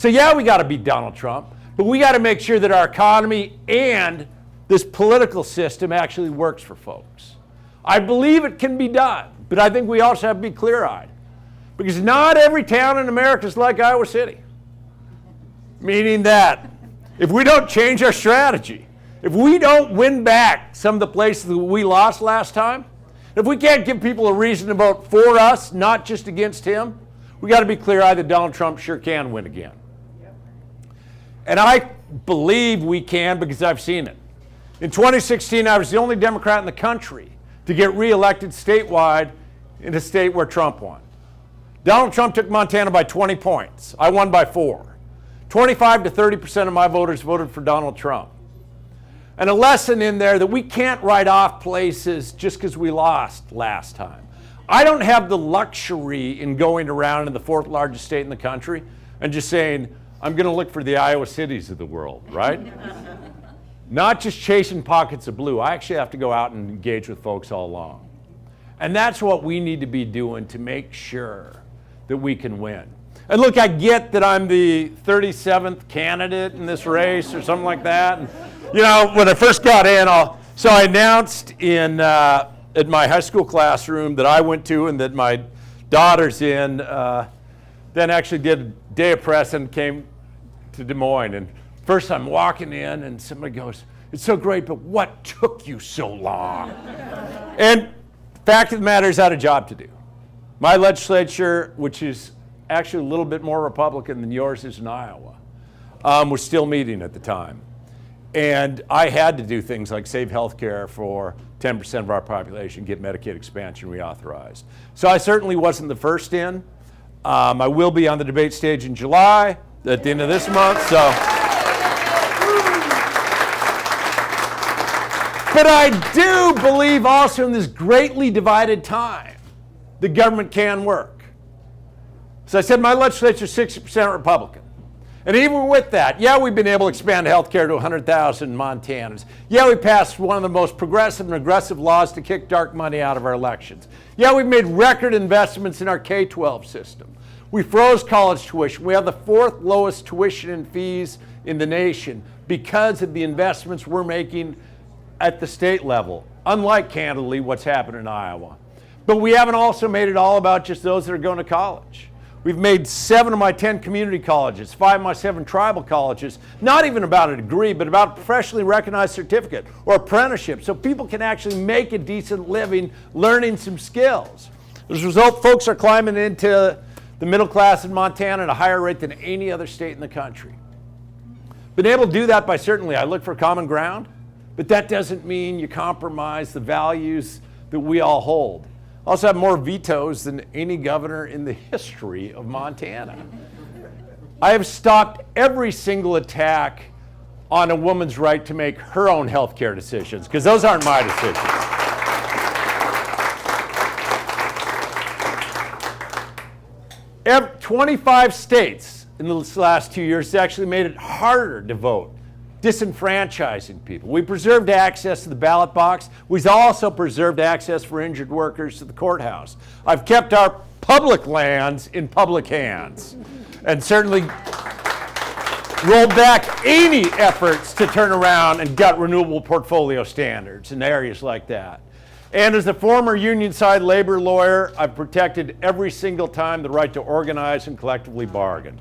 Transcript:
So yeah, we got to beat Donald Trump, but we got to make sure that our economy and this political system actually works for folks. I believe it can be done, but I think we also have to be clear-eyed, because not every town in America is like Iowa City. Meaning that if we don't change our strategy, if we don't win back some of the places that we lost last time, if we can't give people a reason to vote for us, not just against him, we got to be clear-eyed that Donald Trump sure can win again. And I believe we can because I've seen it. In 2016, I was the only Democrat in the country to get reelected statewide in a state where Trump won. Donald Trump took Montana by 20 points. I won by 4. 25 to 30% of my voters voted for Donald Trump. And a lesson in there that we can't write off places just because we lost last time. I don't have the luxury in going around in the 4th largest state in the country and just saying, I'm going to look for the Iowa cities of the world, right? Not just chasing pockets of blue. I actually have to go out and engage with folks all along. And that's what we need to be doing to make sure that we can win. And look, I get that I'm the 37th candidate in this race or something like that. And, you know, when I first got in, so I announced at my high school classroom that I went to and that my daughter's in, then actually did a day of press and came to Des Moines. And first I'm walking in and somebody goes, "It's so great, but what took you so long?" And fact of the matter is I had a job to do. My legislature, which is actually a little bit more Republican than yours is in Iowa, was still meeting at the time. And I had to do things like save health care for 10% of our population, get Medicaid expansion reauthorized. So I certainly wasn't the first in. I will be on the debate stage in July, at the end of this month, so. But I do believe also in this greatly divided time, the government can work. So I said my legislature is 60% Republican. And even with that, yeah, we've been able to expand health care to 100,000 Montanans. Yeah, we passed one of the most progressive and aggressive laws to kick dark money out of our elections. Yeah, we've made record investments in our K-12 system. We froze college tuition. We have the 4th lowest tuition and fees in the nation because of the investments we're making at the state level, unlike, candidly, what's happened in Iowa. But we haven't also made it all about just those that are going to college. We've made 7 of my 10 community colleges, 5 of my 7 tribal colleges, not even about a degree, but about a professionally recognized certificate or apprenticeship, so people can actually make a decent living learning some skills. As a result, folks are climbing into the middle class in Montana at a higher rate than any other state in the country. Been able to do that by certainly, I look for common ground, but that doesn't mean you compromise the values that we all hold. I also have more vetoes than any governor in the history of Montana. I have stopped every single attack on a woman's right to make her own health care decisions, because those aren't my decisions. 25 states in the last 2 years actually made it harder to vote, disenfranchising people. We preserved access to the ballot box. We've also preserved access for injured workers to the courthouse. I've kept our public lands in public hands and certainly rolled back any efforts to turn around and gut renewable portfolio standards in areas like that. And as a former union side labor lawyer, I've protected every single time the right to organize and collectively bargain.